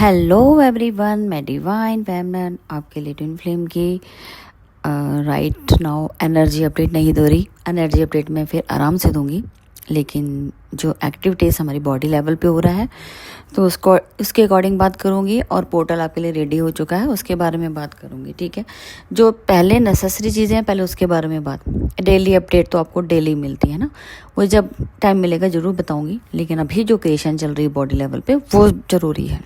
Hello everyone, मैं divine पैमनन आपके लिए ट्विन फ्लेम की राइट नाउ एनर्जी अपडेट नहीं दो रही। एनर्जी अपडेट मैं फिर आराम से दूंगी, लेकिन जो एक्टिविटीज़ हमारी बॉडी लेवल पे हो रहा है तो उसके अकॉर्डिंग बात करूंगी। और पोर्टल आपके लिए रेडी हो चुका है, उसके बारे में बात करूंगी। ठीक है, जो पहले नेसेसरी चीज़ें हैं पहले उसके बारे में बात। डेली अपडेट तो आपको डेली मिलती है ना, वो जब टाइम मिलेगा ज़रूर बताऊँगी, लेकिन अभी जो क्रिएशन चल रही है बॉडी लेवल पर वो ज़रूरी है।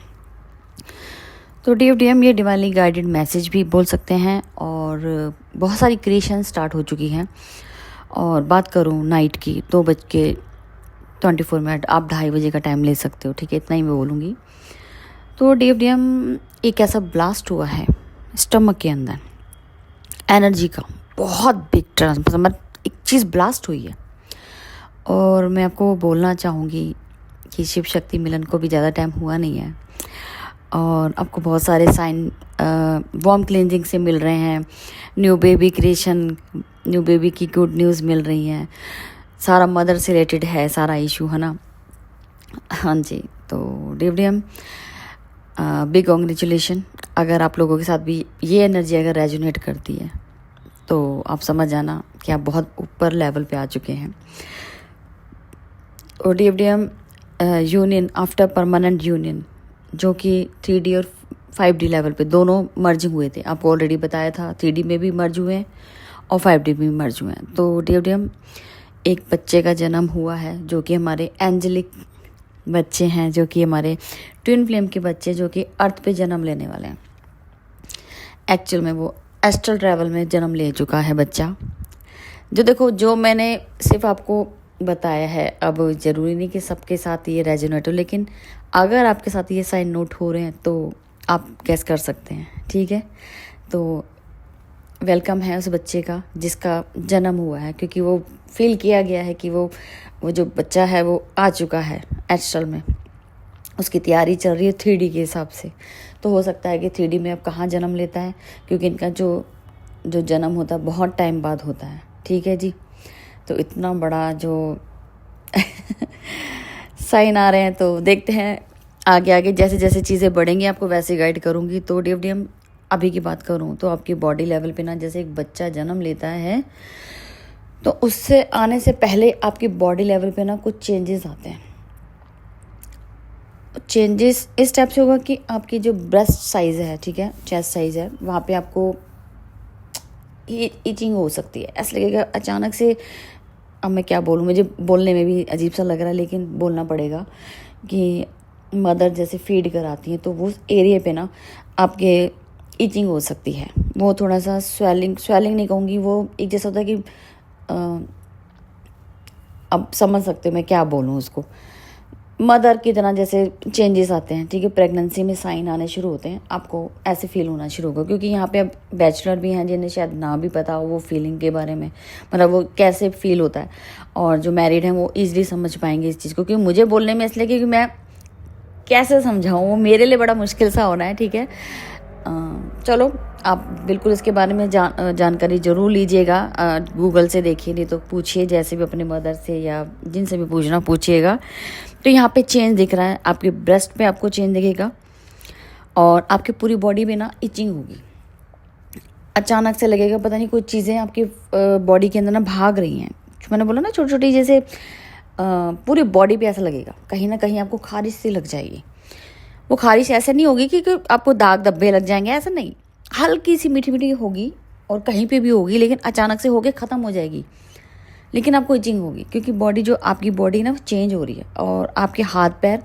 तो DFDM ये डिवाइनली गाइडेड मैसेज भी बोल सकते हैं, और बहुत सारी क्रिएशन स्टार्ट हो चुकी हैं। और बात करूँ नाइट की, 2:24 आप 2:30 का टाइम ले सकते हो। ठीक है, इतना ही मैं बोलूँगी। तो DFDM एक ऐसा ब्लास्ट हुआ है स्टमक के अंदर एनर्जी का, बहुत बिग ट्रांसफर, एक चीज़ ब्लास्ट हुई है। और मैं आपको बोलना चाहूँगी कि शिव शक्ति मिलन को भी ज़्यादा टाइम हुआ नहीं है, और आपको बहुत सारे साइन वार्म क्लेंजिंग से मिल रहे हैं। New baby creation, new baby की गुड न्यूज़ मिल रही है। सारा मदर से रिलेटेड है सारा इशू, है ना। हाँ जी, तो DFDM बिग कॉन्ग्रेचुलेशन। अगर आप लोगों के साथ भी ये एनर्जी अगर रेजोनेट करती है तो आप समझ जाना कि आप बहुत ऊपर लेवल पे आ चुके हैं। और DFDM union after permanent union, जो कि 3D और 5D लेवल पे दोनों मर्ज हुए थे। आपको ऑलरेडी बताया था 3D में भी मर्ज हुए हैं और 5D में भी मर्ज हुए हैं। तो DFDM एक बच्चे का जन्म हुआ है, जो कि हमारे एंजेलिक बच्चे हैं, जो कि हमारे ट्विन फ्लेम के बच्चे, जो कि अर्थ पे जन्म लेने वाले हैं। एक्चुअल में वो एस्ट्रल ट्रैवल में जन्म ले चुका है बच्चा। जो देखो, जो मैंने सिर्फ आपको बताया है, अब ज़रूरी नहीं कि सबके साथ ये रेजोनेट हो, लेकिन अगर आपके साथ ये साइन नोट हो रहे हैं तो आप गैस कर सकते हैं। ठीक है, तो वेलकम है उस बच्चे का जिसका जन्म हुआ है, क्योंकि वो फील किया गया है कि वो जो बच्चा है वो आ चुका है एस्ट्रल में। उसकी तैयारी चल रही है 3D के हिसाब से। तो हो सकता है कि 3D में अब कहाँ जन्म लेता है, क्योंकि इनका जो जन्म होता है बहुत टाइम बाद होता है। ठीक है जी, तो इतना बड़ा जो साइन आ रहे हैं, तो देखते हैं आगे आगे जैसे जैसे चीज़ें बढ़ेंगी आपको वैसे गाइड करूँगी। तो DFDM अभी की बात करूँ तो आपकी बॉडी लेवल पे ना, जैसे एक बच्चा जन्म लेता है तो उससे आने से पहले आपकी बॉडी लेवल पे ना कुछ चेंजेस आते हैं। चेंजेस इस टाइप से होगा कि आपकी जो ब्रेस्ट साइज़ है, ठीक है, चेस्ट साइज़ है, वहाँ पे आपको ईचिंग हो सकती है। ऐसा लगेगा अचानक से, अब मैं क्या बोलूँ, मुझे बोलने में भी अजीब सा लग रहा है, लेकिन बोलना पड़ेगा कि मदर जैसे फीड कराती हैं तो वो एरिया पे ना आपके ईचिंग हो सकती है। वो थोड़ा सा स्वेलिंग नहीं कहूँगी, वो एक जैसा होता है कि अब समझ सकते हो मैं क्या बोलूँ उसको, मदर की तरह जैसे चेंजेस आते हैं। ठीक है, प्रेगनेंसी में साइन आने शुरू होते हैं, आपको ऐसे फील होना शुरू होगा। क्योंकि यहाँ पे अब बैचलर भी हैं जिन्हें शायद ना भी पता हो वो फीलिंग के बारे में, मतलब वो कैसे फील होता है, और जो मैरिड हैं वो ईजिली समझ पाएंगे इस चीज़ को। क्योंकि मुझे बोलने में इसलिए क्योंकि मैं कैसे समझाऊँ, वो मेरे लिए बड़ा मुश्किल सा हो रहा है। ठीक है, चलो आप बिल्कुल इसके बारे में जानकारी ज़रूर लीजिएगा, गूगल से देखिए, नहीं तो पूछिए, जैसे भी अपने मदर से या जिनसे भी पूछना पूछिएगा। तो यहाँ पे चेंज दिख रहा है, आपके ब्रेस्ट पे आपको चेंज दिखेगा, और आपकी पूरी बॉडी में ना इचिंग होगी। अचानक से लगेगा पता नहीं कुछ चीज़ें आपकी बॉडी के अंदर ना भाग रही हैं। मैंने बोला ना छोटी छोटी, जैसे पूरी बॉडी पे ऐसा लगेगा, कहीं ना कहीं आपको खारिश सी लग जाएगी। वो खारिश ऐसे नहीं होगी कि आपको दाग धब्बे लग जाएंगे, ऐसा नहीं, हल्की सी मीठी मीठी होगी, और कहीं पे भी होगी, लेकिन अचानक से होके ख़त्म हो जाएगी, लेकिन आपको इचिंग होगी। क्योंकि बॉडी, जो आपकी बॉडी ना चेंज हो रही है, और आपके हाथ पैर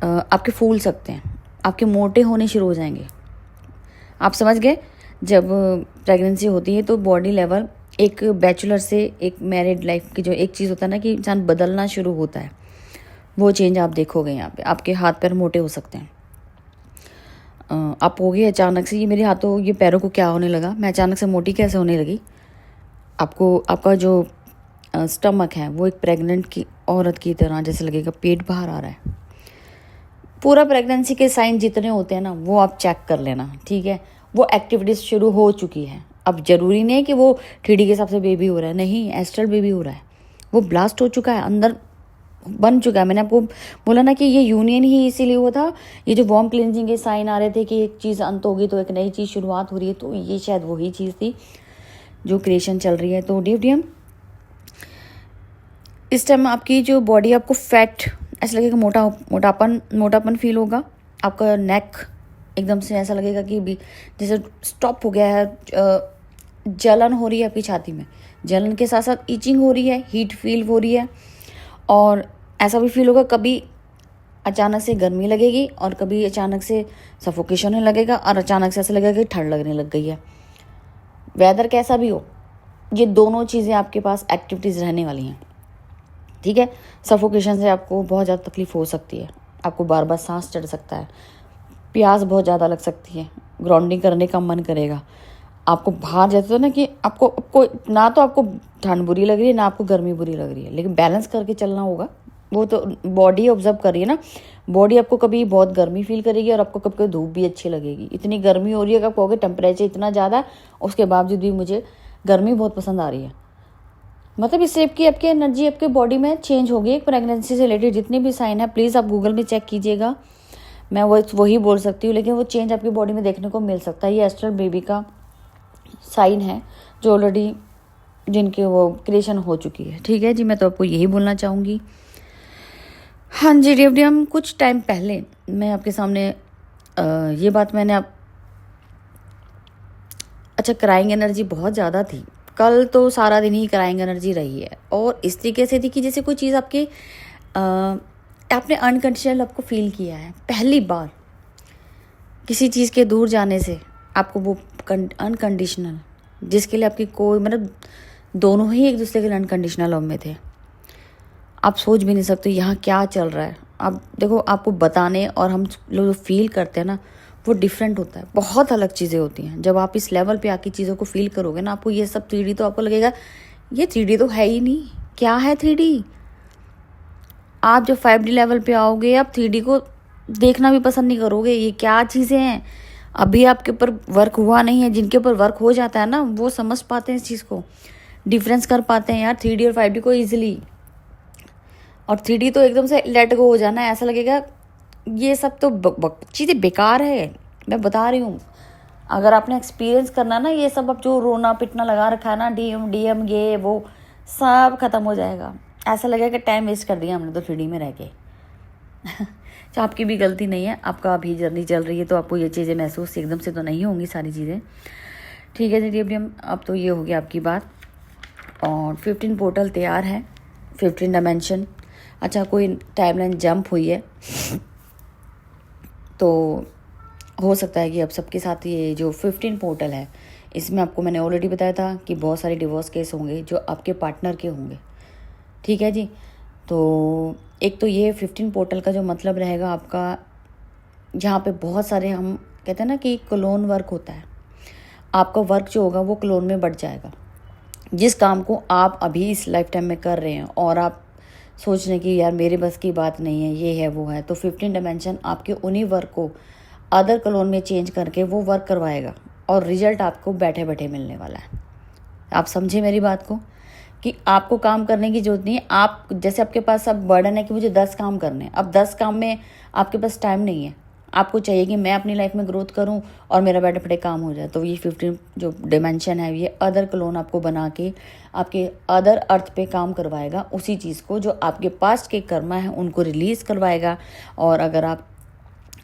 आपके फूल सकते हैं, आपके मोटे होने शुरू हो जाएंगे। आप समझ गए, जब प्रेगनेंसी होती है तो बॉडी लेवल एक बैचलर से एक मैरिड लाइफ की जो एक चीज़ होता है ना कि इंसान बदलना शुरू होता है, वो चेंज आप देखोगे। यहाँ पे आपके हाथ पैर मोटे हो सकते हैं। आप होगे अचानक से, ये मेरे हाथों ये पैरों को क्या होने लगा, मैं अचानक से मोटी कैसे होने लगी। आपको आपका जो स्टमक है वो एक प्रेग्नेंट की औरत की तरह जैसे लगेगा, पेट बाहर आ रहा है। पूरा प्रेगनेंसी के साइन जितने होते हैं ना वो आप चेक कर लेना। ठीक है, वो एक्टिविटीज़ शुरू हो चुकी है। अब ज़रूरी नहीं है कि वो 3D के हिसाब से बेबी हो रहा है, नहीं, एस्ट्रल बेबी हो रहा है, वो ब्लास्ट हो चुका है अंदर। बन चुका है। मैंने आपको बोला ना कि ये यूनियन ही इसीलिए हुआ था, ये जो वार्म क्लिनजिंग के साइन आ रहे थे कि एक चीज़ अंत होगी तो एक नई चीज़ शुरुआत हो रही है, तो ये शायद वही चीज़ थी जो क्रिएशन चल रही है। तो डियम इस टाइम आपकी जो बॉडी, आपको फैट ऐसा लगेगा, मोटापन फील होगा। आपका नेक एकदम से ऐसा लगेगा कि भी जैसे स्टॉप हो गया है, जलन हो रही है आपकी छाती में, जलन के साथ साथ ईचिंग हो रही है, हीट फील हो रही है, और ऐसा भी फील होगा कभी अचानक से गर्मी लगेगी और कभी अचानक से सफोकेशन होने लगेगा और अचानक से ऐसा लगेगा कि ठंड लगने लग गई है। वेदर कैसा भी हो, ये दोनों चीज़ें आपके पास एक्टिविटीज़ रहने वाली हैं, ठीक है। सफोकेशन से आपको बहुत ज़्यादा तकलीफ हो सकती है, आपको बार बार सांस चढ़ सकता है, प्यास बहुत ज़्यादा लग सकती है, ग्राउंडिंग करने का मन करेगा, आपको बाहर जाते हो ना कि आपको ना तो आपको ठंड बुरी लग रही है ना आपको गर्मी बुरी लग रही है, लेकिन बैलेंस करके चलना होगा। वो तो बॉडी ऑब्जर्व कर रही है ना, बॉडी आपको कभी बहुत गर्मी फील करेगी और आपको कभी कभी धूप भी अच्छी लगेगी। इतनी गर्मी हो रही है कि आप कहोगे टेम्परेचर इतना ज़्यादा, उसके बावजूद भी मुझे गर्मी बहुत पसंद आ रही है। मतलब इससे आपकी एनर्जी आपके बॉडी में चेंज होगी। एक प्रेगनेंसी से रिलेटेड जितने भी साइन है प्लीज़ आप गूगल में चेक कीजिएगा, मैं वही बोल सकती हूँ, लेकिन वो चेंज आपकी बॉडी में देखने को मिल सकता है। ये एस्ट्रल बेबी का साइन है जो ऑलरेडी जिनके वो क्रिएशन हो चुकी है, ठीक है जी। मैं तो आपको यही बोलना चाहूँगी। हाँ जी रेवडियम, कुछ टाइम पहले मैं आपके सामने ये बात मैंने अच्छा, क्राइंग एनर्जी बहुत ज़्यादा थी कल, तो सारा दिन ही क्राइंग एनर्जी रही है, और इस तरीके से थी कि जैसे कोई चीज़ आपने अनकंडीशनल आपको फील किया है पहली बार, किसी चीज़ के दूर जाने से आपको वो अनकंडीशनल, जिसके लिए आपकी कोई मतलब दोनों ही एक दूसरे के लिए अनकंडीशनल लव में थे। आप सोच भी नहीं सकते यहाँ क्या चल रहा है। आप देखो, आपको बताने और हम लोग फील करते हैं ना, वो डिफरेंट होता है, बहुत अलग चीज़ें होती हैं। जब आप इस लेवल पे आके चीज़ों को फील करोगे ना, आपको ये सब 3D तो आपको लगेगा ये 3D तो है ही नहीं, क्या है 3D। आप जब 5D लेवल पे आओगे आप 3D को देखना भी पसंद नहीं करोगे, ये क्या चीज़ें हैं। अभी आपके ऊपर वर्क हुआ नहीं है, जिनके ऊपर वर्क हो जाता है ना वो समझ पाते हैं इस चीज़ को, डिफरेंस कर पाते हैं यार 3D और 5D को ईजिली। और 3D तो एकदम से लेट गो हो जाना है, ऐसा लगेगा ये सब तो चीज़ें बेकार है। मैं बता रही हूँ, अगर आपने एक्सपीरियंस करना ना ये सब, अब जो रोना पिटना लगा रखा है ना, डीएम ये वो सब खत्म हो जाएगा। ऐसा लगेगा कि टाइम वेस्ट कर दिया हमने तो 3D में रह के। तो आपकी भी गलती नहीं है, आपका अभी जर्नी चल रही है तो आपको ये चीज़ें महसूस एकदम से तो नहीं होंगी सारी चीज़ें, ठीक है जी। अब तो ये हो गया आपकी बात। और 15 पोर्टल तैयार है, 15 डायमेंशन। अच्छा, कोई टाइमलाइन जंप हुई है तो हो सकता है कि अब सबके साथ ये जो 15 पोर्टल है, इसमें आपको मैंने ऑलरेडी बताया था कि बहुत सारे डिवोर्स केस होंगे जो आपके पार्टनर के होंगे, ठीक है जी। तो एक तो ये 15 पोर्टल का जो मतलब रहेगा आपका, जहाँ पे बहुत सारे, हम कहते हैं ना कि क्लोन वर्क होता है, आपका वर्क जो होगा वो क्लोन में बढ़ जाएगा। जिस काम को आप अभी इस लाइफ टाइम में कर रहे हैं और आप सोच रहे हैं कि यार मेरे बस की बात नहीं है, ये है वो है, तो 15 डायमेंशन आपके उन्हीं वर्क को अदर क्लोन में चेंज करके वो वर्क करवाएगा और रिजल्ट आपको बैठे बैठे मिलने वाला है। आप समझे मेरी बात को, कि आपको काम करने की जरूरत नहीं है। आप जैसे आपके पास अब बर्डन है कि मुझे 10 काम करने हैं, अब 10 काम में आपके पास टाइम नहीं है, आपको चाहिए कि मैं अपनी लाइफ में ग्रोथ करूं और मेरा बैठे बैठे काम हो जाए। तो ये 15 जो डिमेंशन है, ये अदर क्लोन आपको बना के आपके अदर अर्थ पे काम करवाएगा, उसी चीज़ को जो आपके पास्ट के कर्मा है उनको रिलीज़ करवाएगा। और अगर आप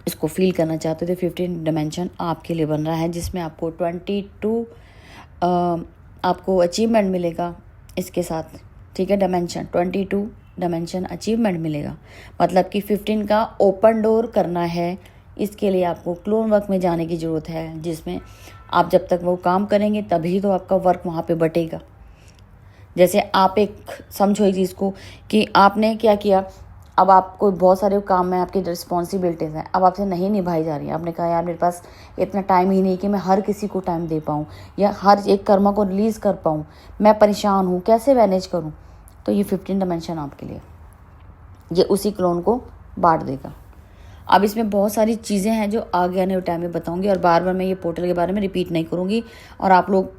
इसको फील करना चाहते हो तो 15 डिमेंशन आपके लिए बन रहा है, जिसमें आपको 22 आपको अचीवमेंट मिलेगा इसके साथ, ठीक है। डायमेंशन 22 डायमेंशन अचीवमेंट मिलेगा, मतलब कि 15 का ओपन डोर करना है। इसके लिए आपको क्लोन वर्क में जाने की ज़रूरत है, जिसमें आप जब तक वो काम करेंगे तभी तो आपका वर्क वहाँ पे बटेगा। जैसे आप एक समझो एक चीज़ को कि आपने क्या किया, अब आपको बहुत सारे काम में आपकी रिस्पॉन्सिबिलिटीज़ हैं, अब आपसे नहीं निभाई जा रही है। आपने कहा यार मेरे पास इतना टाइम ही नहीं कि मैं हर किसी को टाइम दे पाऊँ या हर एक कर्मा को रिलीज़ कर पाऊँ, मैं परेशान हूँ, कैसे मैनेज करूँ। तो ये 15 डायमेंशन आपके लिए, ये उसी क्लोन को बांट देगा। अब इसमें बहुत सारी चीज़ें हैं जो आगे आने वाले टाइम में बताऊँगी, और बार बार मैं ये पोर्टल के बारे में रिपीट नहीं करूँगी। और आप लोग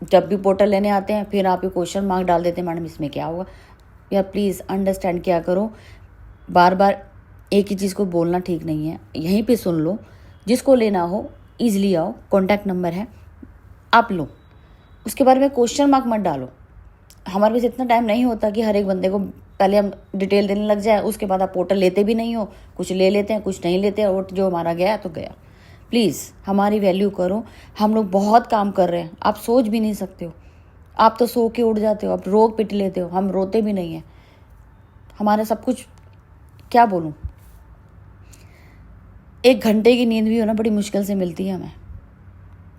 जब भी पोर्टल लेने आते हैं फिर आप ये क्वेश्चन मार्क डाल देते हैं, मैडम इसमें क्या होगा। या प्लीज़ अंडरस्टैंड किया करो। बार बार एक ही चीज़ को बोलना ठीक नहीं है, यहीं पे सुन लो। जिसको लेना हो ईजिली आओ, कॉन्टैक्ट नंबर है, आप लो। उसके बारे में क्वेश्चन मार्क मत डालो। हमारे पास इतना टाइम नहीं होता कि हर एक बंदे को पहले हम डिटेल देने लग जाए, उसके बाद आप पोर्टल लेते भी नहीं हो। कुछ ले लेते हैं, कुछ नहीं लेते हैं, और जो हमारा गया तो गया। प्लीज़ हमारी वैल्यू करो। हम लोग बहुत काम कर रहे हैं, आप सोच भी नहीं सकते हो। आप तो सो के उठ जाते हो, आप रोग पिट लेते हो, हम रोते भी नहीं हैं। हमारा सब कुछ क्या बोलूँ, 1 घंटे की नींद भी हो ना बड़ी मुश्किल से मिलती है हमें।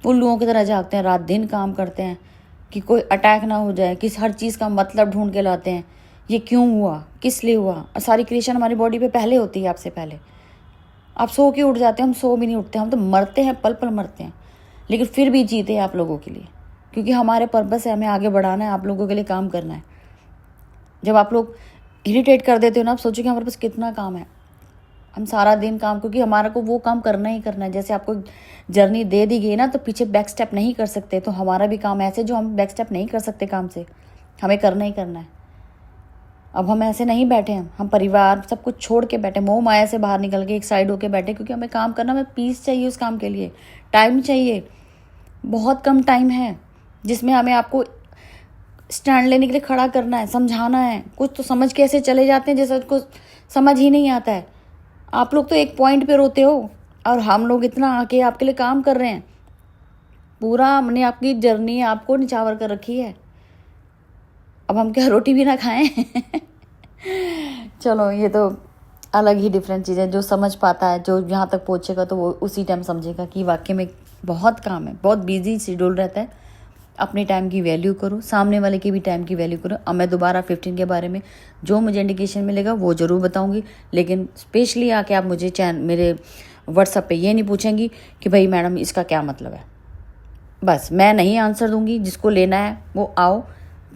उल्लुओं की तरह जागते हैं, रात दिन काम करते हैं कि कोई अटैक ना हो जाए, किस हर चीज़ का मतलब ढूंढ के लाते हैं। ये क्यों हुआ, किस लिए हुआ, और सारी क्रिएशन हमारी बॉडी पे पहले होती है आपसे पहले। आप सो के उठ जाते हैं, हम सो भी नहीं उठते, हम तो मरते हैं, पल पल मरते हैं, लेकिन फिर भी जीते हैं आप लोगों के लिए, क्योंकि हमारे पर्पस है, हमें आगे बढ़ाना है, आप लोगों के लिए काम करना है। जब आप लोग इरिटेट कर देते हो ना, आप सोचो कि हमारे पास कितना काम है। हम सारा दिन काम, क्योंकि हमारा को वो काम करना ही करना है। जैसे आपको जर्नी दे दी गई ना, तो पीछे बैक स्टेप नहीं कर सकते, तो हमारा भी काम ऐसे जो हम बैक स्टेप नहीं कर सकते काम से, हमें करना ही करना है। अब हम ऐसे नहीं बैठे हैं, हम परिवार सब कुछ छोड़ के बैठे, मोह माया से बाहर निकल के एक साइड होके बैठे, क्योंकि हमें काम करना, हमें पीस चाहिए उस काम के लिए, टाइम चाहिए। बहुत कम टाइम है जिसमें हमें आपको स्टैंड लेने के लिए खड़ा करना है, समझाना है। कुछ तो समझ के ऐसे चले जाते हैं जैसे उसको समझ ही नहीं आता है। आप लोग तो एक पॉइंट पे रोते हो, और हम लोग इतना आके आपके लिए काम कर रहे हैं। पूरा हमने आपकी जर्नी आपको निछावर कर रखी है। अब हम क्या रोटी भी ना खाएं? चलो, ये तो अलग ही डिफरेंट चीज़ है। जो समझ पाता है, जो यहाँ तक पहुँचेगा, तो वो उसी टाइम समझेगा कि वाकई में बहुत काम है, बहुत बिजी शेड्यूल रहता है। अपने टाइम की वैल्यू करो, सामने वाले की भी टाइम की वैल्यू करो। अब मैं दोबारा 15 के बारे में जो मुझे इंडिकेशन मिलेगा वो ज़रूर बताऊंगी, लेकिन स्पेशली आके आप मुझे मेरे व्हाट्सएप पे ये नहीं पूछेंगी कि भाई मैडम इसका क्या मतलब है। बस मैं नहीं आंसर दूंगी, जिसको लेना है वो आओ,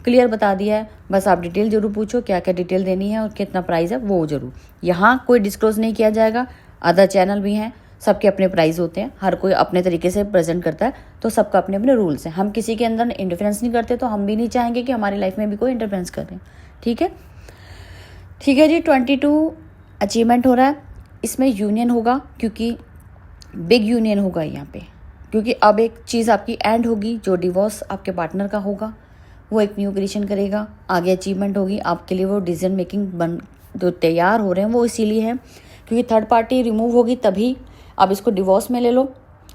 क्लियर बता दिया है। बस आप डिटेल ज़रूर पूछो, क्या क्या डिटेल देनी है और कितना प्राइस है वो ज़रूर। यहाँ कोई डिस्क्लोज नहीं किया जाएगा। अदर चैनल भी हैं, सबके अपने प्राइस होते हैं, हर कोई अपने तरीके से प्रेजेंट करता है, तो सबका अपने अपने रूल्स हैं। हम किसी के अंदर इंटरफेरेंस नहीं करते, तो हम भी नहीं चाहेंगे कि हमारी लाइफ में भी कोई इंटरफेरेंस करे। ठीक है, ठीक है जी। 22 अचीवमेंट हो रहा है, इसमें यूनियन होगा, क्योंकि बिग यूनियन होगा यहाँ पे, क्योंकि अब एक चीज़ आपकी एंड होगी। जो डिवोर्स आपके पार्टनर का होगा वो एक न्यू क्रिएशन करेगा, आगे अचीवमेंट होगी आपके लिए। वो डिसीजन मेकिंग बन जो तैयार हो रहे हैं वो इसीलिए है क्योंकि थर्ड पार्टी रिमूव होगी तभी। अब इसको डिवोर्स में ले लो।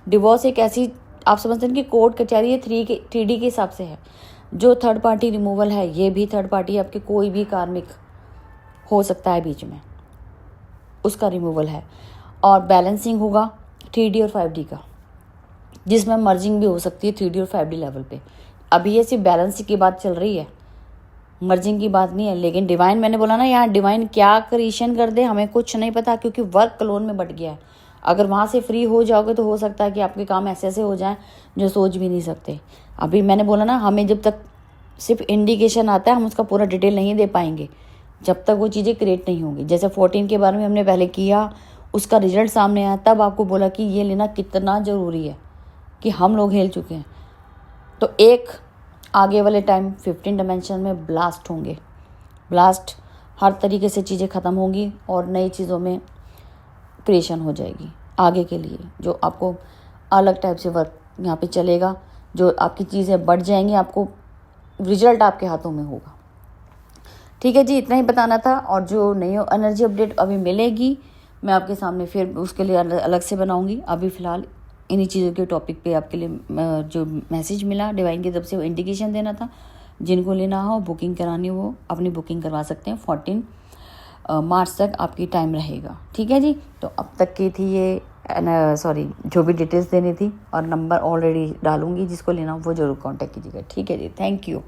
डिवोर्स एक ऐसी, आप समझते हैं कि कोर्ट कचहरी है, 3D के हिसाब से है। जो थर्ड पार्टी रिमूवल है, ये भी थर्ड पार्टी आपके कोई भी कार्मिक हो सकता है बीच में, उसका रिमूवल है। और बैलेंसिंग होगा 3D और 5D का, जिसमें मर्जिंग भी हो सकती है 3D और 5D लेवल पे। अभी ये सिर्फ बैलेंसिंग की बात चल रही है, मर्जिंग की बात नहीं है। लेकिन डिवाइन, मैंने बोला ना, यहाँ डिवाइन क्या क्रिएशन कर दे हमें कुछ नहीं पता, क्योंकि वर्क क्लोन में बट गया है। अगर वहाँ से फ्री हो जाओगे तो हो सकता है कि आपके काम ऐसे ऐसे हो जाएं जो सोच भी नहीं सकते। अभी मैंने बोला ना, हमें जब तक सिर्फ इंडिकेशन आता है, हम उसका पूरा डिटेल नहीं दे पाएंगे जब तक वो चीज़ें क्रिएट नहीं होंगी। जैसे 14 के बारे में हमने पहले किया, उसका रिजल्ट सामने आया, तब आपको बोला कि ये लेना कितना ज़रूरी है, कि हम लोग हिल चुके हैं। तो एक आगे वाले टाइम 15 डायमेंशन में ब्लास्ट होंगे। ब्लास्ट, हर तरीके से चीज़ें ख़त्म होंगी और नई चीज़ों में क्रिएशन हो जाएगी आगे के लिए, जो आपको अलग टाइप से वर्क यहाँ पे चलेगा, जो आपकी चीज़ें बढ़ जाएंगी, आपको रिजल्ट आपके हाथों में होगा। ठीक है जी, इतना ही बताना था। और जो नई एनर्जी अपडेट अभी मिलेगी, मैं आपके सामने फिर उसके लिए अलग से बनाऊंगी। अभी फ़िलहाल इन्हीं चीज़ों के टॉपिक पे आपके लिए जो मैसेज मिला डिवाइन की तरफ से, वो इंडिकेशन देना था। जिनको लेना हो, बुकिंग करानी हो, अपनी बुकिंग करवा सकते हैं। 14 मार्च तक आपकी टाइम रहेगा। ठीक है जी, तो अब तक की थी ये जो भी डिटेल्स देनी थी, और नंबर ऑलरेडी डालूंगी, जिसको लेना हो वो ज़रूर कांटेक्ट कीजिएगा। ठीक है जी, थैंक यू।